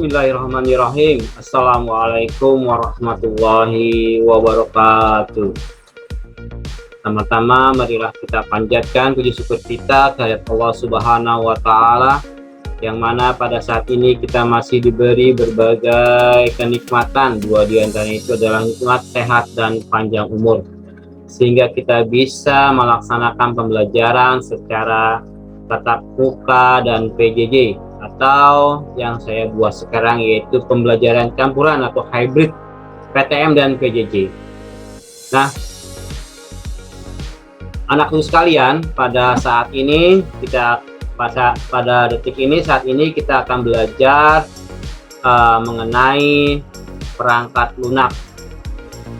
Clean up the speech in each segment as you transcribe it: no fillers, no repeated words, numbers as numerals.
Bismillahirrahmanirrahim. Assalamualaikum warahmatullahi wabarakatuh. Pertama-tama marilah kita panjatkan puji syukur kita kehadirat Allah Subhanahu wa taala, yang mana pada saat ini kita masih diberi berbagai kenikmatan. Dua di antaranya itu adalah nikmat sehat dan panjang umur, sehingga kita bisa melaksanakan pembelajaran secara tatap muka dan PJJ, atau yang saya buat sekarang yaitu pembelajaran campuran atau hybrid PTM dan PJJ. Nah, anakku sekalian, pada saat ini pada detik ini saat ini kita akan belajar mengenai perangkat lunak.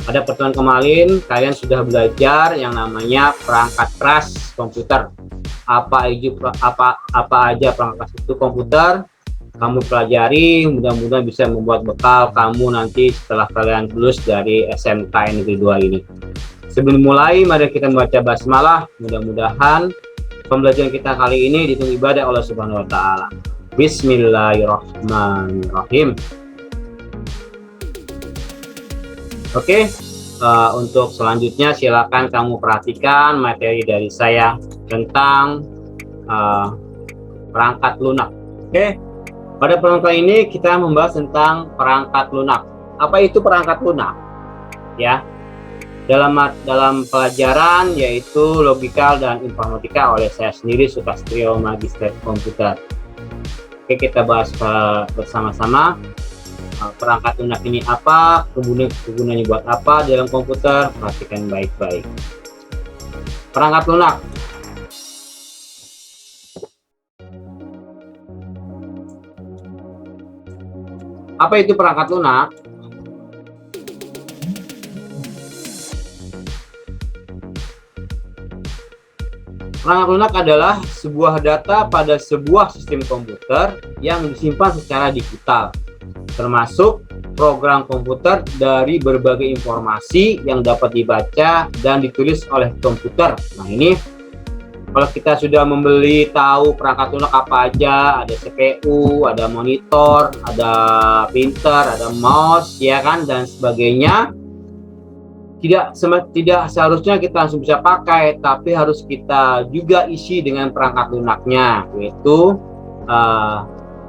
Pada pertemuan kemarin kalian sudah belajar yang namanya perangkat keras komputer. Apa aja perangkat itu komputer kamu pelajari, mudah-mudahan bisa membuat bekal kamu nanti setelah kalian lulus dari SMK Negeri 2 ini. Sebelum mulai, mari kita membaca basmalah. Mudah-mudahan pembelajaran kita kali ini ditunggu ibadah Allah Subhanahu wa taala. Bismillahirrahmanirrahim. Oke, untuk selanjutnya silakan kamu perhatikan materi dari saya tentang perangkat lunak. Oke, pada pertemuan ini kita membahas tentang perangkat lunak. Apa itu perangkat lunak? Ya, dalam pelajaran yaitu logikal dan informatika oleh saya sendiri, Sukastrio Magister Komputer. Oke, kita bahas bersama-sama. Perangkat lunak ini apa, kegunaannya buat apa dalam komputer, perhatikan baik-baik. Perangkat lunak. Apa itu perangkat lunak? Perangkat lunak adalah sebuah data pada sebuah sistem komputer yang disimpan secara digital, termasuk program komputer dari berbagai informasi yang dapat dibaca dan ditulis oleh komputer. Nah, ini kalau kita sudah membeli tahu perangkat lunak apa aja, ada CPU, ada monitor, ada printer, ada mouse, ya kan, dan sebagainya. Tidak seharusnya kita langsung bisa pakai, tapi harus kita juga isi dengan perangkat lunaknya, yaitu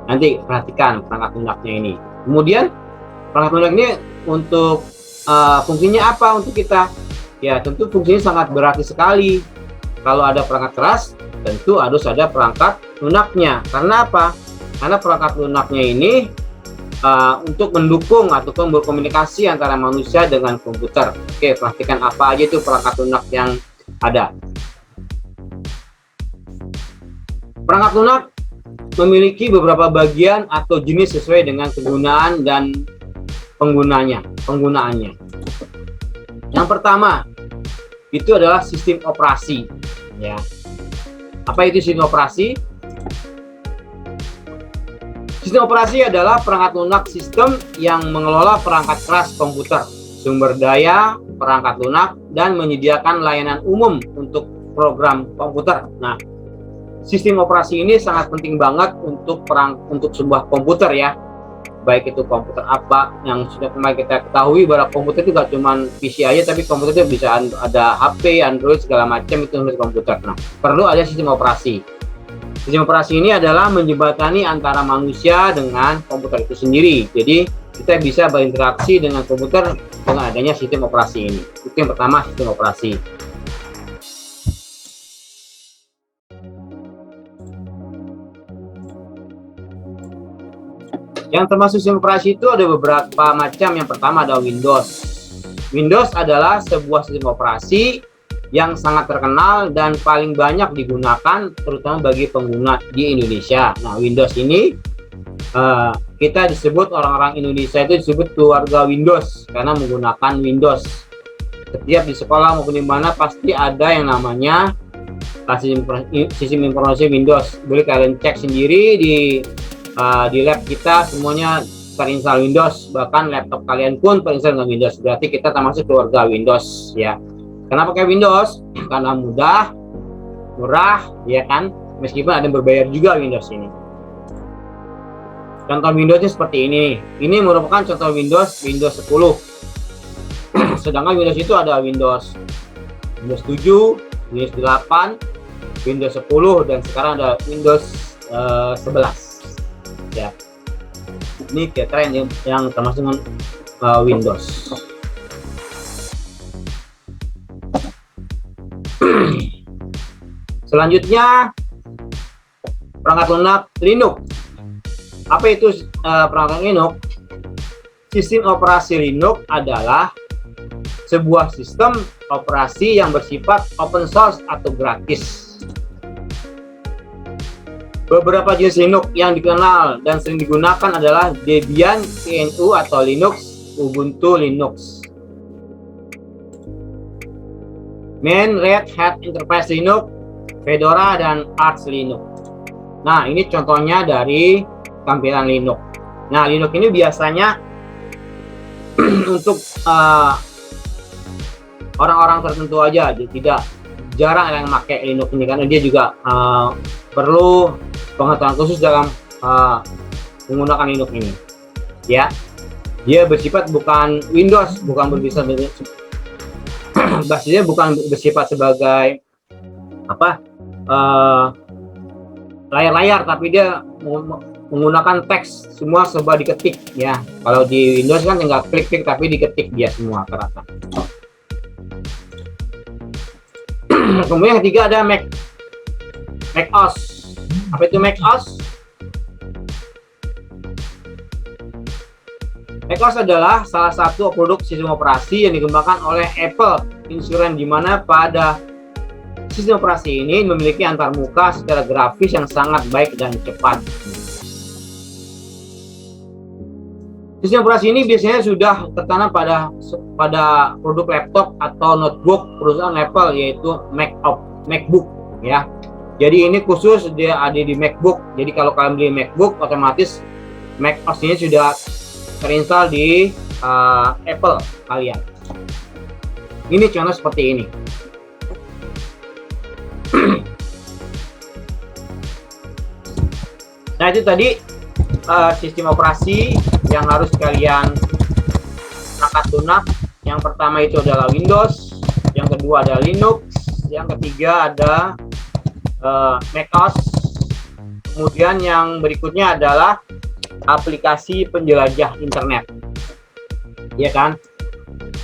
nanti perhatikan perangkat lunaknya ini. Kemudian perangkat lunak ini untuk fungsinya apa untuk kita? Ya, tentu fungsinya sangat berarti sekali. Kalau ada perangkat keras, tentu harus ada perangkat lunaknya. Karena apa? Karena perangkat lunaknya ini untuk mendukung atau berkomunikasi antara manusia dengan komputer. Oke, perhatikan apa aja itu perangkat lunak yang ada. Perangkat lunak memiliki beberapa bagian atau jenis sesuai dengan kegunaan dan penggunaannya. Yang pertama itu adalah sistem operasi. Ya, apa itu sistem operasi? Sistem operasi adalah perangkat lunak sistem yang mengelola perangkat keras komputer, sumber daya perangkat lunak, dan menyediakan layanan umum untuk program komputer. Nah, sistem operasi ini sangat penting banget untuk sebuah komputer, ya. Baik itu komputer apa yang sudah kemarin kita ketahui bahwa komputer itu gak cuma PC aja, tapi komputer itu bisa ada HP, Android, segala macam itu untuk komputer. Nah, perlu ada sistem operasi. Sistem operasi ini adalah menjembatani antara manusia dengan komputer itu sendiri. Jadi kita bisa berinteraksi dengan komputer dengan adanya sistem operasi ini. Itu yang pertama, sistem operasi. Yang termasuk sistem operasi itu ada beberapa macam. Yang pertama ada Windows. Windows adalah sebuah sistem operasi yang sangat terkenal dan paling banyak digunakan terutama bagi pengguna di Indonesia. Nah, Windows ini kita disebut, orang-orang Indonesia itu disebut keluarga Windows karena menggunakan Windows. Setiap di sekolah maupun di mana pasti ada yang namanya sistem informasi Windows. Boleh kalian cek sendiri di lab kita, semuanya terinstall Windows, bahkan laptop kalian pun terinstall dengan Windows. Berarti kita termasuk keluarga Windows, ya. Kenapa pakai Windows? Karena mudah, murah, ya kan, meskipun ada yang berbayar juga Windows ini. Contoh Windowsnya seperti ini. Ini merupakan contoh Windows 10. Sedangkan Windows itu ada Windows 7, Windows 8, Windows 10, dan sekarang ada Windows 11. Ya. Ini kira-kira yang termasuk dengan Windows. Selanjutnya, perangkat lunak Linux. Apa itu perangkat Linux? Sistem operasi Linux adalah sebuah sistem operasi yang bersifat open source atau gratis. Beberapa jenis Linux yang dikenal dan sering digunakan adalah Debian, GNU atau Linux, Ubuntu Linux, Mint, Red Hat Enterprise Linux, Fedora, dan Arch Linux. Nah, ini contohnya dari tampilan Linux. Nah, Linux ini biasanya untuk orang-orang tertentu aja, tidak jarang yang pakai Linux ini karena dia juga perlu pengetahuan khusus dalam menggunakan Linux ini. Ya, dia bersifat bukan Windows, bukan basisnya bukan bersifat sebagai layar-layar, tapi dia menggunakan teks, semua serba diketik ya. Kalau di Windows kan tinggal klik-klik tapi diketik dia semua rata. Kemudian yang ketiga ada Mac OS. Apa itu Mac OS? Mac OS adalah salah satu produk sistem operasi yang dikembangkan oleh Apple Insurance, di mana pada sistem operasi ini memiliki antarmuka secara grafis yang sangat baik dan cepat. Sistem operasi ini biasanya sudah tertanam pada produk laptop atau notebook perusahaan Apple, yaitu MacBook ya. Jadi ini khusus dia ada di MacBook. Jadi kalau kalian beli MacBook, otomatis Mac OS ini sudah terinstall di Apple kalian. Ini contoh seperti ini. Nah, itu tadi sistem operasi yang harus kalian perangkat lunak. Yang pertama itu adalah Windows, yang kedua ada Linux, yang ketiga ada Mac OS. Kemudian yang berikutnya adalah aplikasi penjelajah internet, ya kan?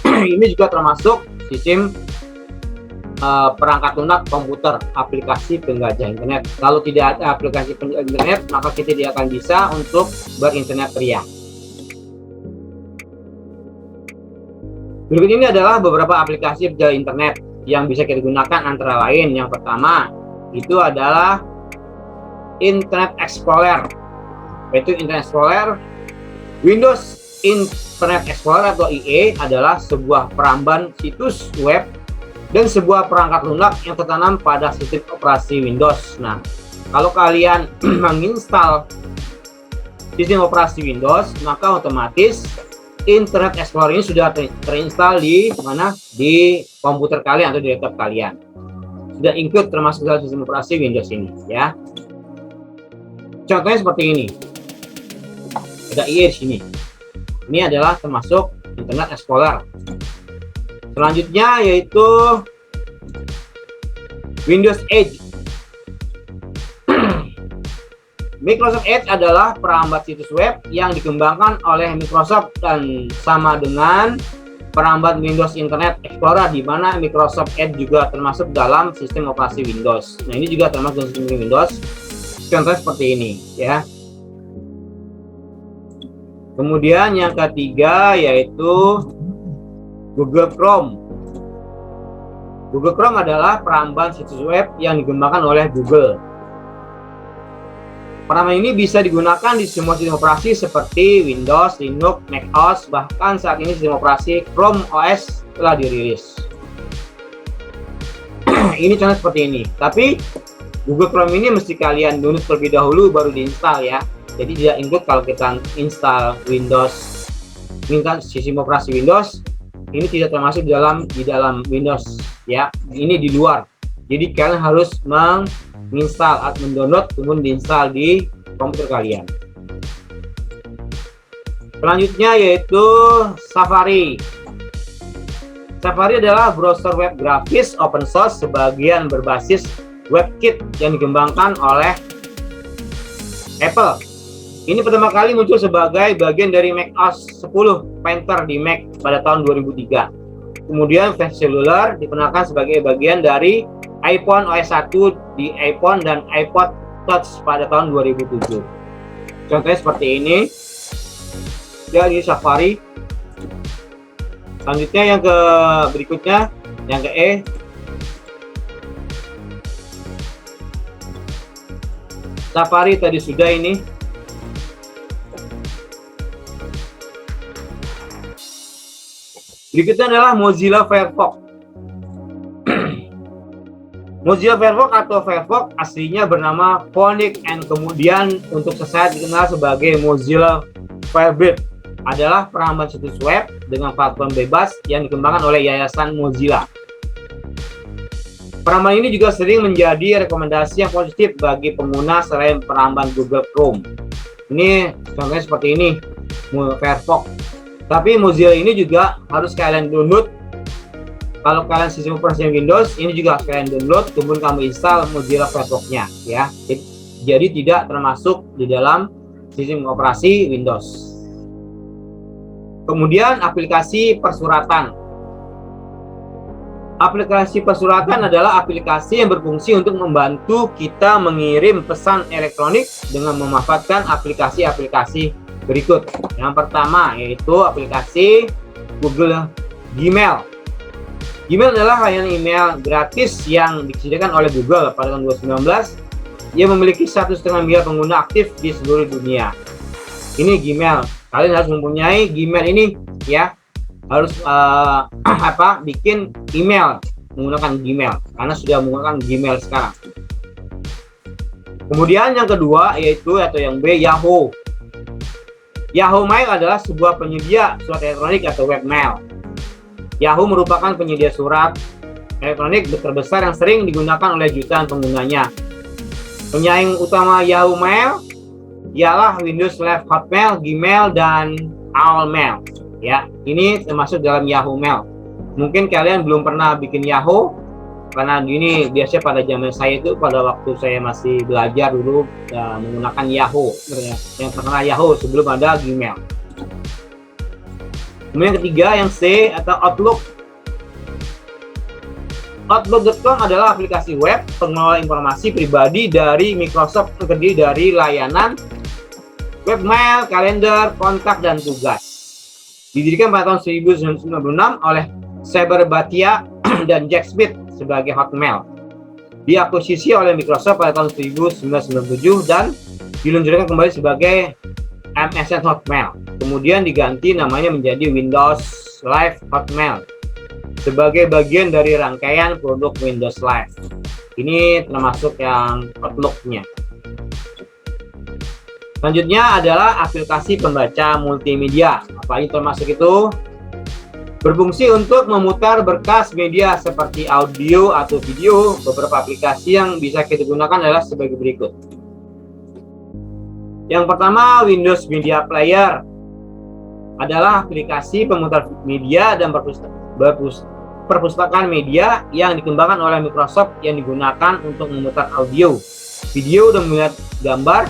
Ini juga termasuk sistem perangkat lunak komputer, aplikasi penjelajah internet. Kalau tidak ada aplikasi penjelajah internet, maka kita tidak akan bisa untuk berinternet pria. Berikut ini adalah beberapa aplikasi penjelajah internet yang bisa kita gunakan, antara lain yang pertama itu adalah Internet Explorer. Yaitu Internet Explorer, Windows Internet Explorer atau IE adalah sebuah peramban situs web dan sebuah perangkat lunak yang tertanam pada sistem operasi Windows. Nah, kalau kalian menginstal sistem operasi Windows, maka otomatis Internet Explorer ini sudah terinstall di mana? Di komputer kalian atau di laptop kalian. Sudah include termasuk dalam sistem operasi Windows ini ya. Contohnya seperti ini. Ada IE di sini. Ini adalah termasuk Internet Explorer. Selanjutnya yaitu Windows Edge. Microsoft Edge adalah perambat situs web yang dikembangkan oleh Microsoft dan sama dengan perambat Windows Internet Explorer, di mana Microsoft Edge juga termasuk dalam sistem operasi Windows. Nah, ini juga termasuk dalam sistem Windows. Contohnya seperti ini ya. Kemudian yang ketiga yaitu Google Chrome. Google Chrome adalah peramban situs web yang dikembangkan oleh Google. Peramban ini bisa digunakan di semua sistem operasi seperti Windows, Linux, Mac OS, bahkan saat ini sistem operasi Chrome OS telah dirilis. Ini contoh seperti ini. Tapi Google Chrome ini mesti kalian download terlebih dahulu baru diinstal ya. Jadi tidak include kalau kita install Windows, sistem operasi Windows, ini tidak termasuk di dalam Windows ya. Ini di luar. Jadi kalian harus menginstal atau mendownload kemudian diinstal di komputer kalian. Selanjutnya yaitu Safari. Safari adalah browser web grafis open source sebagian berbasis WebKit yang dikembangkan oleh Apple. Ini pertama kali muncul sebagai bagian dari macOS 10 Painter di Mac pada tahun 2003. Kemudian versi seluler diperkenalkan sebagai bagian dari iPhone OS 1 di iPhone dan iPod Touch pada tahun 2007. Contohnya seperti ini. Jadi Safari. Selanjutnya yang ke berikutnya, yang ke E. Safari tadi sudah ini. Berikutnya adalah Mozilla Firefox. Mozilla Firefox atau Firefox aslinya bernama Phoenix and kemudian untuk sesaat dikenal sebagai Mozilla Firebird, adalah peramban situs web dengan platform bebas yang dikembangkan oleh Yayasan Mozilla. Peramban ini juga sering menjadi rekomendasi yang positif bagi pengguna selain peramban Google Chrome. Ini contohnya seperti ini, Firefox. Tapi Mozilla ini juga harus kalian download. Kalau kalian sistem operasi Windows, ini juga harus kalian download, kemudian kamu install Mozilla Firefox-nya, ya. Jadi tidak termasuk di dalam sistem operasi Windows. Kemudian aplikasi persuratan. Aplikasi persuratan adalah aplikasi yang berfungsi untuk membantu kita mengirim pesan elektronik dengan memanfaatkan aplikasi-aplikasi berikut. Yang pertama yaitu aplikasi Google Gmail. Gmail adalah layanan email gratis yang disediakan oleh Google pada tahun 2019 yang memiliki 1,5 miliar pengguna aktif di seluruh dunia. Ini Gmail. Kalian harus mempunyai Gmail ini, ya. Harus bikin email menggunakan Gmail karena sudah menggunakan Gmail sekarang. Kemudian yang kedua yaitu atau yang B, Yahoo. Yahoo Mail adalah sebuah penyedia surat elektronik atau webmail. Yahoo merupakan penyedia surat elektronik terbesar yang sering digunakan oleh jutaan penggunanya. Penyaing utama Yahoo Mail ialah Windows Live Hotmail, Gmail, dan AOL Mail. Ya, ini termasuk dalam Yahoo Mail. Mungkin kalian belum pernah bikin Yahoo, karena ini biasanya pada zaman saya itu, pada waktu saya masih belajar dulu menggunakan Yahoo. Yang terkenal Yahoo sebelum ada Gmail. Kemudian yang ketiga, yang C atau Outlook. Outlook.com adalah aplikasi web pengelola informasi pribadi dari Microsoft yang terdiri dari layanan webmail, kalender, kontak, dan tugas. Didirikan pada tahun 1996 oleh Saber Bhatia dan Jack Smith sebagai Hotmail. Diakuisisi oleh Microsoft pada tahun 1997 dan diluncurkan kembali sebagai MSN Hotmail. Kemudian diganti namanya menjadi Windows Live Hotmail sebagai bagian dari rangkaian produk Windows Live. Ini termasuk yang Outlook-nya. Selanjutnya adalah aplikasi pembaca multimedia. Apa ini termasuk itu? Berfungsi untuk memutar berkas media seperti audio atau video. Beberapa aplikasi yang bisa kita gunakan adalah sebagai berikut. Yang pertama, Windows Media Player adalah aplikasi pemutar media dan perpustakaan media yang dikembangkan oleh Microsoft yang digunakan untuk memutar audio, video, dan melihat gambar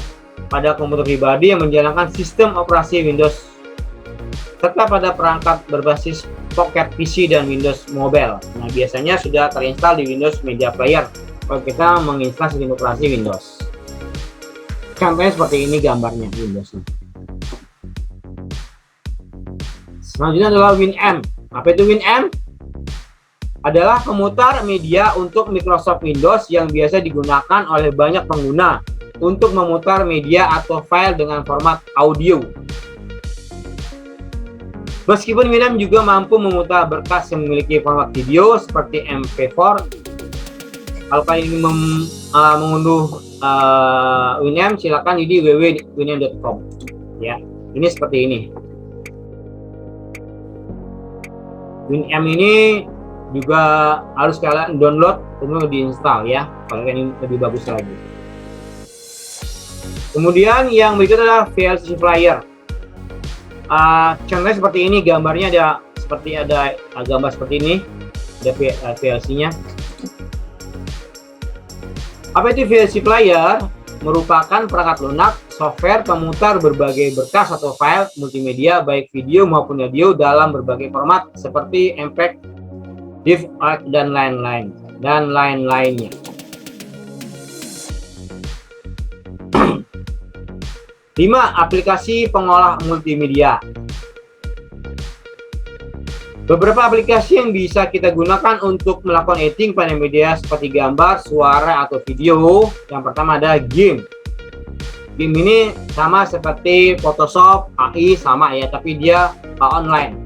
pada komputer pribadi yang menjalankan sistem operasi Windows serta pada perangkat berbasis Pocket PC dan Windows Mobile. Nah, biasanya sudah terinstall di Windows Media Player kalau kita menginstal sistem operasi Windows. Contohnya seperti ini gambarnya Windows. Selanjutnya adalah Winamp. Apa itu Winamp? Adalah pemutar media untuk Microsoft Windows yang biasa digunakan oleh banyak pengguna untuk memutar media atau file dengan format audio. Meskipun Winamp juga mampu memutar berkas yang memiliki format video seperti MP4. Kalau kalian ingin mengunduh Winamp, silakan di www.winamp.com. Ya, ini seperti ini. Winamp ini juga harus kalian download kemudian diinstal ya, kalau ini lebih bagus lagi. Kemudian yang berikut adalah VLC Flyer. Contohnya seperti ini, gambarnya ada gambar seperti ini, ada VLC-nya. Apa itu VLC player? Merupakan perangkat lunak software pemutar berbagai berkas atau file multimedia baik video maupun audio dalam berbagai format seperti MP4, DIV, ARC, dan lain-lainnya. Lima, aplikasi pengolah multimedia. Beberapa aplikasi yang bisa kita gunakan untuk melakukan editing pada media seperti gambar, suara, atau video. Yang pertama ada game. Game ini sama seperti Photoshop, AI sama ya, tapi dia online.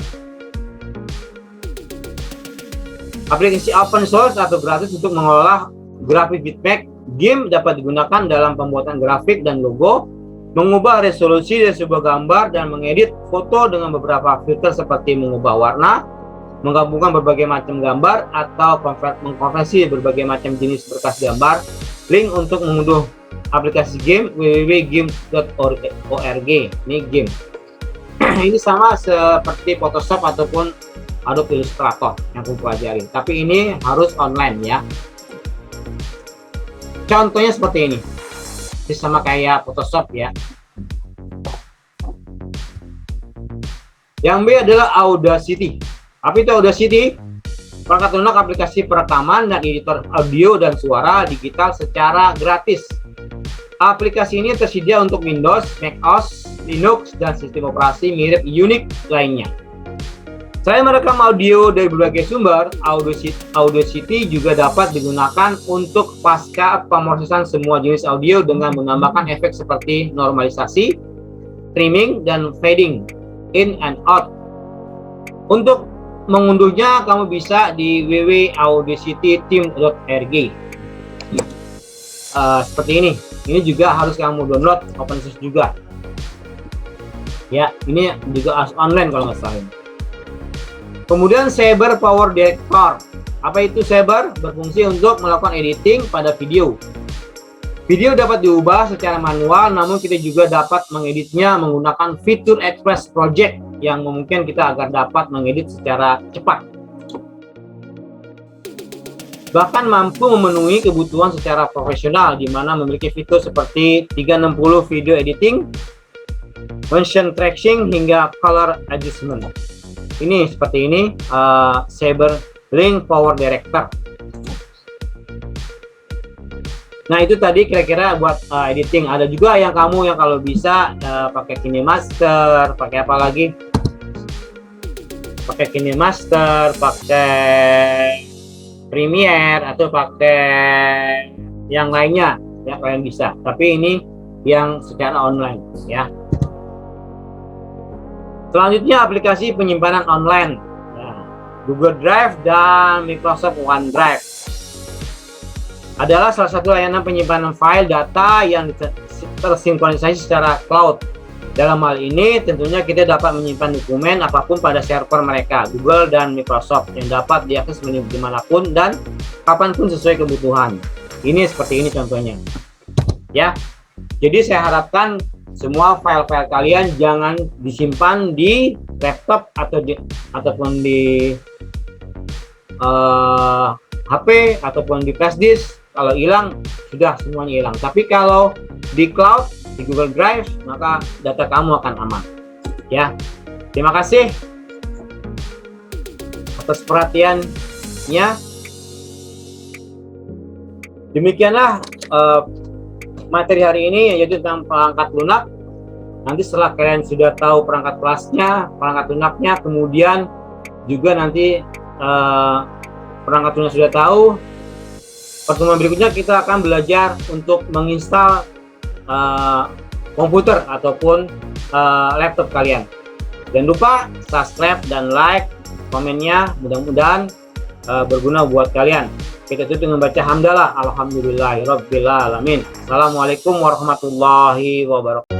Aplikasi open source atau gratis untuk mengolah grafik bitmap. Game dapat digunakan dalam pembuatan grafik dan logo, mengubah resolusi dari sebuah gambar, dan mengedit foto dengan beberapa filter seperti mengubah warna, menggabungkan berbagai macam gambar, atau mengkonversi berbagai macam jenis berkas gambar. Link untuk mengunduh aplikasi game www.game.org. Ini game. Ini sama seperti Photoshop ataupun Adobe Illustrator yang aku pelajari, tapi ini harus online ya. Contohnya seperti ini, sama kayak Photoshop ya. Yang B adalah Audacity. Apa itu Audacity? Perangkat lunak aplikasi perekaman dan editor audio dan suara digital secara gratis. Aplikasi ini tersedia untuk Windows, macOS, Linux, dan sistem operasi mirip Unix lainnya. Selain merekam audio dari berbagai sumber, Audacity juga dapat digunakan untuk pasca pemrosesan semua jenis audio dengan menambahkan efek seperti normalisasi, trimming, dan fading in and out. Untuk mengunduhnya, kamu bisa di www.audacityteam.org. Seperti ini. Ini juga harus kamu download, open source juga. Ya, ini juga harus online kalau nggak salah. Kemudian Saber Power Director. Apa itu Saber? Berfungsi untuk melakukan editing pada video. Video dapat diubah secara manual, namun kita juga dapat mengeditnya menggunakan fitur Express Project yang memungkinkan kita agar dapat mengedit secara cepat. Bahkan mampu memenuhi kebutuhan secara profesional, di mana memiliki fitur seperti 360 video editing, motion tracking, hingga color adjustment. Ini seperti ini, Saber Link Power Director. Nah, itu tadi kira-kira buat editing. Ada juga yang kamu yang kalau bisa pakai KineMaster, pakai apa lagi? Pakai KineMaster, pakai Premiere, atau pakai yang lainnya ya, kalian bisa. Tapi ini yang secara online ya. Selanjutnya aplikasi penyimpanan online, Google Drive dan Microsoft OneDrive adalah salah satu layanan penyimpanan file data yang tersinkronisasi secara cloud. Dalam hal ini tentunya kita dapat menyimpan dokumen apapun pada server mereka, Google dan Microsoft, yang dapat diakses dimanapun dan kapanpun sesuai kebutuhan. Ini seperti ini contohnya ya. Jadi saya harapkan semua file-file kalian jangan disimpan di laptop ataupun di HP ataupun di flash disk. Kalau hilang sudah semuanya hilang. Tapi kalau di cloud, di Google Drive, maka data kamu akan aman. Ya, terima kasih atas perhatiannya. Demikianlah materi hari ini, yaitu tentang perangkat lunak. Nanti setelah kalian sudah tahu perangkat kelasnya, perangkat lunaknya, kemudian juga nanti perangkat lunak sudah tahu, pertemuan berikutnya kita akan belajar untuk menginstal komputer ataupun laptop kalian. Jangan lupa subscribe dan like, komennya mudah-mudahan berguna buat kalian. Kita tutup dengan baca hamdalah, alhamdulillahirabbil alamin. Assalamualaikum warahmatullahi wabarakatuh.